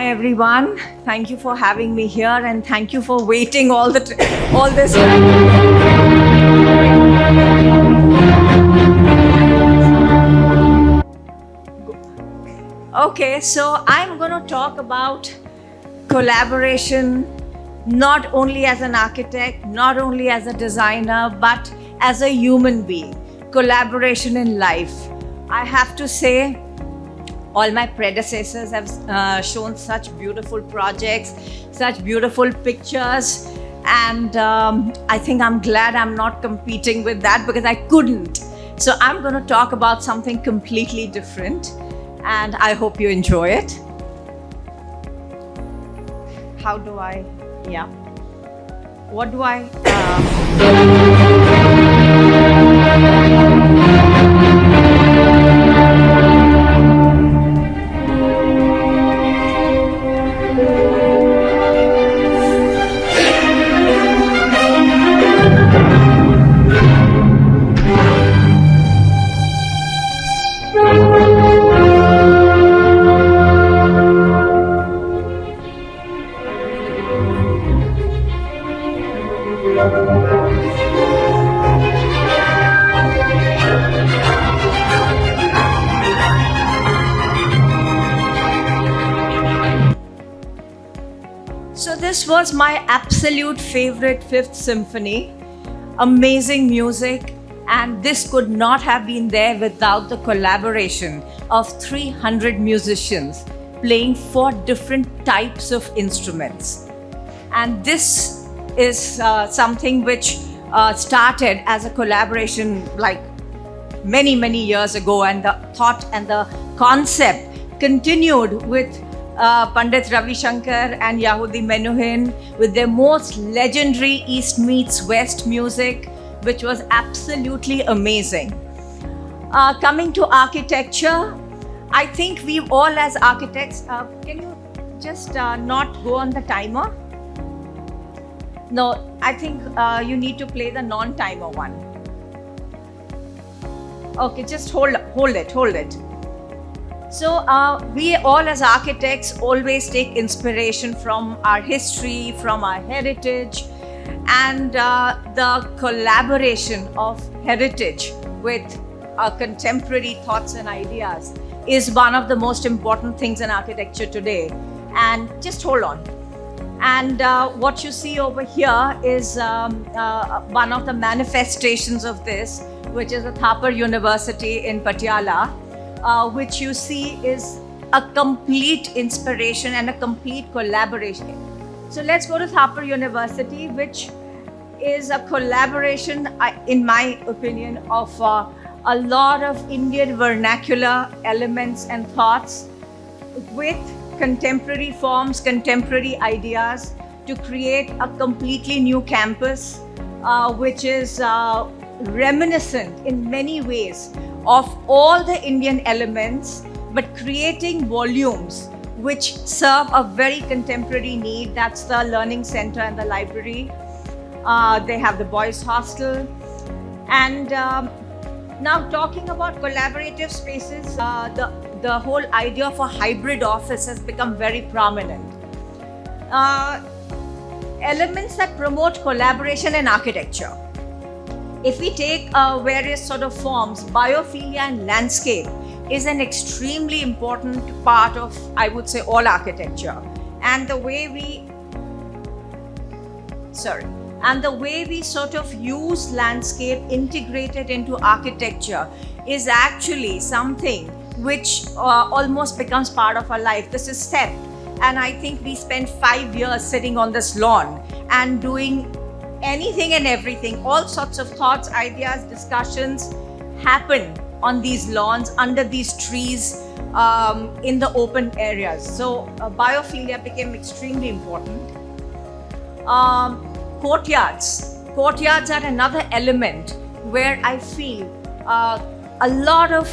Hi everyone. Thank you for having me here, and thank you for waiting all this. Okay, so I'm going to talk about collaboration, not only as an architect, not only as a designer, but as a human being. Collaboration in life. I have to say, all my predecessors have shown such beautiful projects, such beautiful pictures, and I think I'm glad I'm not competing with that because I couldn't. So I'm going to talk about something completely different, and I hope you enjoy it. How do I, yeah. What do I, So this was my absolute favorite Fifth Symphony. Amazing music, and this could not have been there without the collaboration of 300 musicians playing 4 different types of instruments. And this is something which started as a collaboration like many years ago, and the thought and the concept continued with Pandit Ravi Shankar and Yehudi Menuhin with their most legendary East meets West music, which was absolutely amazing. Coming to architecture, I think we all as architects, can you just not go on the timer? No, I think you need to play the non-timer one. Okay, just hold it. So we all as architects always take inspiration from our history, from our heritage, and the collaboration of heritage with contemporary thoughts and ideas is one of the most important things in architecture today. And just hold on. And what you see over here is one of the manifestations of this, which is the Thapar University in Patiala, which you see is a complete inspiration and a complete collaboration. So let's go to Thapar University, which is a collaboration, in my opinion, of a lot of Indian vernacular elements and thoughts with contemporary forms, contemporary ideas to create a completely new campus, which is reminiscent in many ways of all the Indian elements, but creating volumes which serve a very contemporary need. That's the learning center and the library. They have the boys' hostel. And now talking about collaborative spaces, the whole idea of a hybrid office has become very prominent. Elements that promote collaboration in architecture. If we take various sort of forms, biophilia and landscape is an extremely important part of, I would say, all architecture. And the way we sort of use landscape integrated into architecture is actually something which almost becomes part of our life. This is SEP, and I think we spent 5 years sitting on this lawn and doing anything and everything. All sorts of thoughts, ideas, discussions happen on these lawns, under these trees, in the open areas. So biophilia became extremely important. Courtyards are another element where I feel a lot of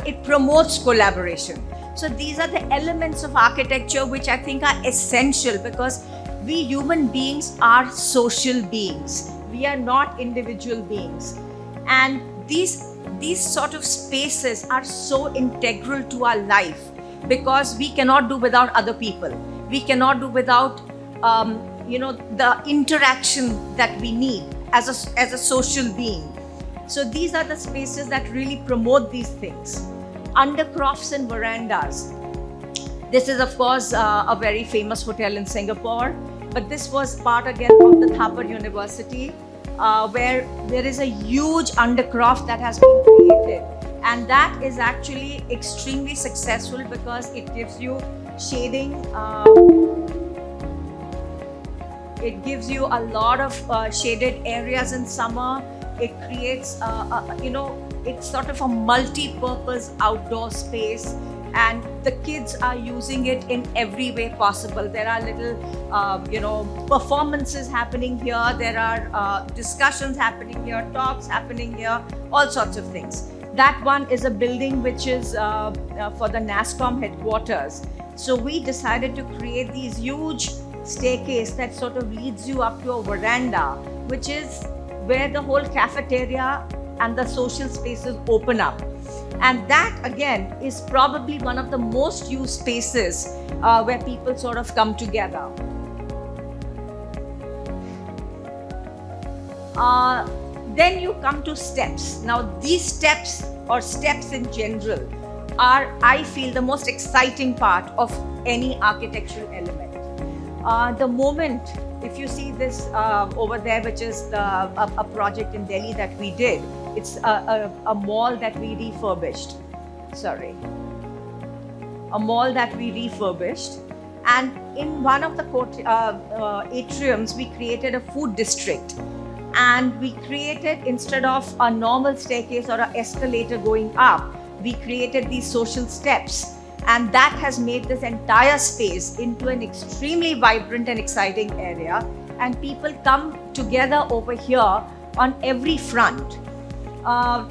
it promotes collaboration. So these are the elements of architecture which I think are essential, because we human beings are social beings. We are not individual beings. And these sort of spaces are so integral to our life because we cannot do without other people. We cannot do without the interaction that we need as a social being. So these are the spaces that really promote these things. Undercrofts and verandas. This is, of course, a very famous hotel in Singapore, but this was part again of the Thapar University, where there is a huge undercroft that has been created, and that is actually extremely successful because it gives you shading. It gives you a lot of shaded areas in summer. It creates, it's sort of a multi-purpose outdoor space, and the kids are using it in every way possible. There are little, performances happening here. There are discussions happening here, talks happening here, all sorts of things. That one is a building which is for the NASSCOM headquarters. So we decided to create these huge staircase that sort of leads you up to a veranda, which is where the whole cafeteria and the social spaces open up. And that again is probably one of the most used spaces where people sort of come together. Then you come to steps. Now these steps, or steps in general, are, I feel, the most exciting part of any architectural element. The moment, if you see this over there, which is a project in Delhi that we did, it's a mall that we refurbished. A mall that we refurbished. And in one of the atriums, we created a food district. And we created, instead of a normal staircase or an escalator going up, we created these social steps. And that has made this entire space into an extremely vibrant and exciting area. And people come together over here on every front.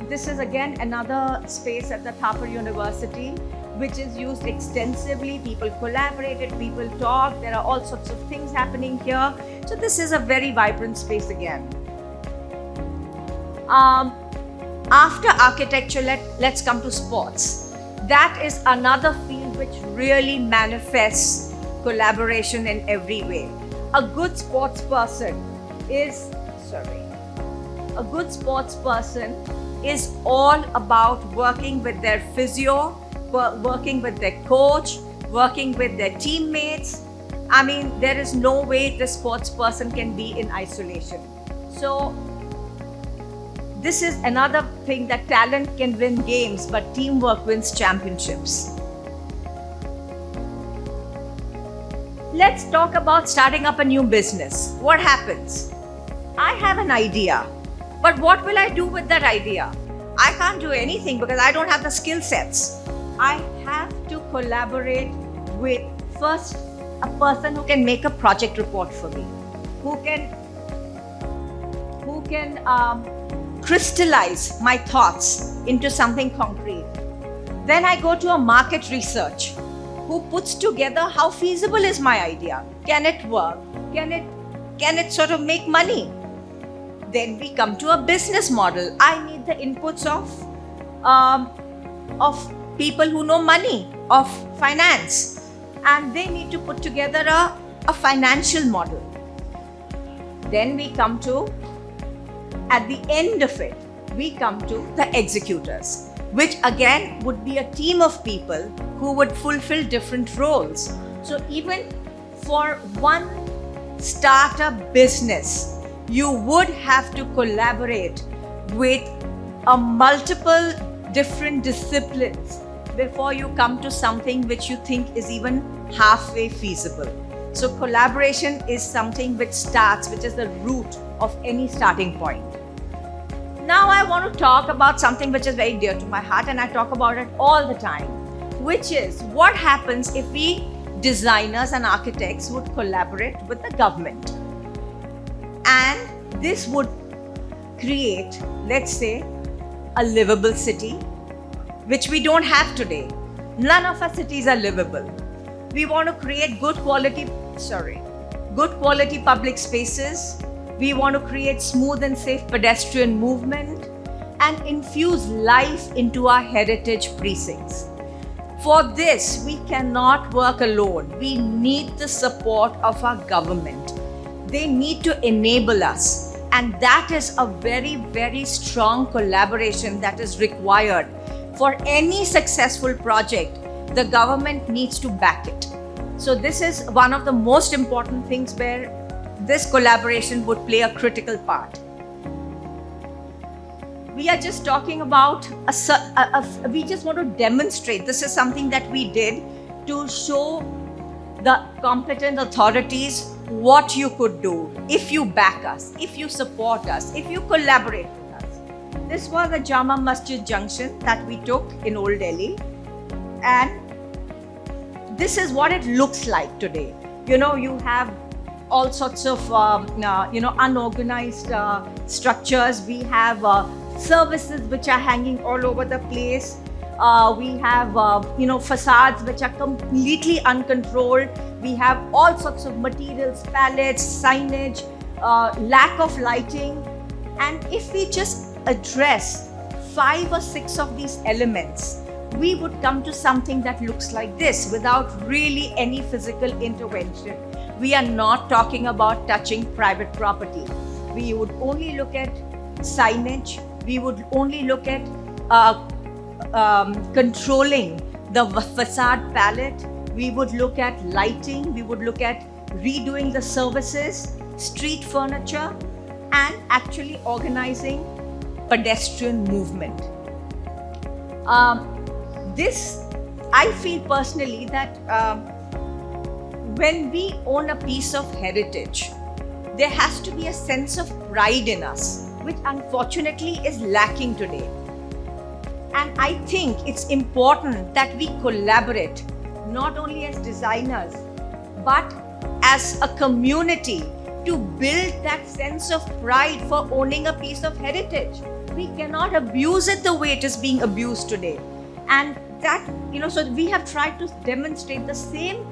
This is again another space at the Thapar University, which is used extensively. People collaborated, people talk. There are all sorts of things happening here. So this is a very vibrant space again. After architecture, let's come to sports. That is another field which really manifests collaboration in every way. A good sports person is all about working with their physio, working with their coach, working with their teammates. I mean, there is no way the sports person can be in isolation. So this is another thing, that talent can win games, but teamwork wins championships. Let's talk about starting up a new business. What happens? I have an idea, but what will I do with that idea? I can't do anything because I don't have the skill sets. I have to collaborate with, first, a person who can make a project report for me, who can crystallize my thoughts into something concrete. Then I go to a market research, who puts together how feasible is my idea. Can it work? Can it sort of make money? Then we come to a business model. I need the inputs of people who know money, of finance, and they need to put together a financial model. Then we come to, at the end of it, we come to the executors, which again would be a team of people who would fulfill different roles. So even for one startup business, you would have to collaborate with multiple different disciplines before you come to something which you think is even halfway feasible. So collaboration is something which is the root of any starting point. Now I want to talk about something which is very dear to my heart, and I talk about it all the time, which is what happens if we designers and architects would collaborate with the government. And this would create, let's say, a livable city, which we don't have today. None of our cities are livable. We want to create good quality public spaces. We want to create smooth and safe pedestrian movement and infuse life into our heritage precincts. For this, we cannot work alone. We need the support of our government. They need to enable us. And that is a very, very strong collaboration that is required. For any successful project, the government needs to back it. So this is one of the most important things where this collaboration would play a critical part. We are just talking about, we just want to demonstrate, this is something that we did to show the competent authorities what you could do if you back us, if you support us, if you collaborate with us. This was a Jama Masjid junction that we took in Old Delhi, and this is what it looks like today. You know, you have all sorts of unorganized structures. We have services which are hanging all over the place. We have facades which are completely uncontrolled. We have all sorts of materials, pallets, signage, lack of lighting. And if we just address 5 or 6 of these elements, we would come to something that looks like this without really any physical intervention. We are not talking about touching private property. We would only look at signage. We would only look at controlling the facade palette. We would look at lighting. We would look at redoing the services, street furniture, and actually organizing pedestrian movement. I feel personally that when we own a piece of heritage, there has to be a sense of pride in us, which unfortunately is lacking today. And I think it's important that we collaborate, not only as designers, but as a community to build that sense of pride for owning a piece of heritage. We cannot abuse it the way it is being abused today. And that, so we have tried to demonstrate the same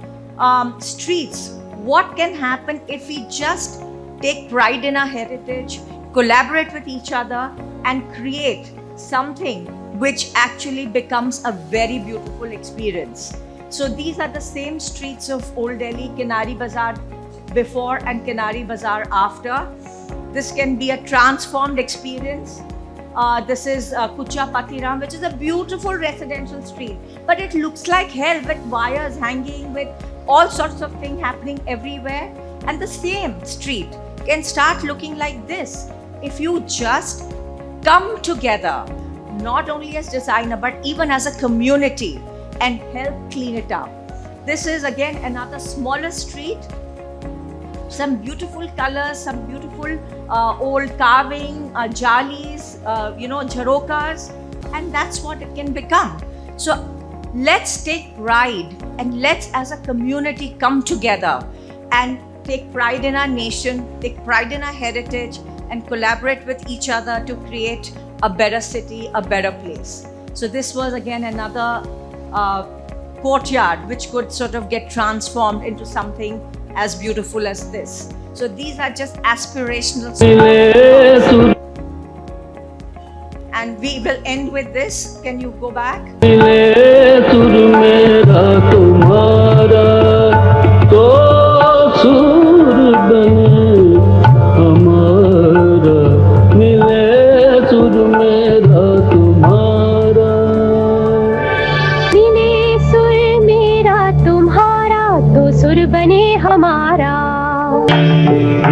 streets. What can happen if we just take pride in our heritage, collaborate with each other, and create something which actually becomes a very beautiful experience. So these are the same streets of Old Delhi, Kinari Bazaar before and Kinari Bazaar after. This can be a transformed experience. This is Kucha Patiram, which is a beautiful residential street, but it looks like hell with wires hanging, with all sorts of things happening everywhere. And the same street can start looking like this if you just come together, not only as designer, but even as a community, and help clean it up. This is again another smaller street. Some beautiful colors, some beautiful old carving, jalis, jharokas, and that's what it can become. So let's take pride, and let's as a community come together and take pride in our nation, take pride in our heritage, and collaborate with each other to create a better city, a better place. So this was again another courtyard which could sort of get transformed into something as beautiful as this. So these are just aspirational stories. And we will end with this. Can you go back? Sur Mera Tumhara, to sur bane hamara, mile Sur Mera Tumhara, mile Sur Mera Tumhara, to sur bane hamara.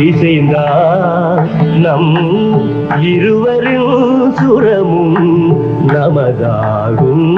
இசைந்தான் நம் இருவரின் சுரமும் நமதாகும்.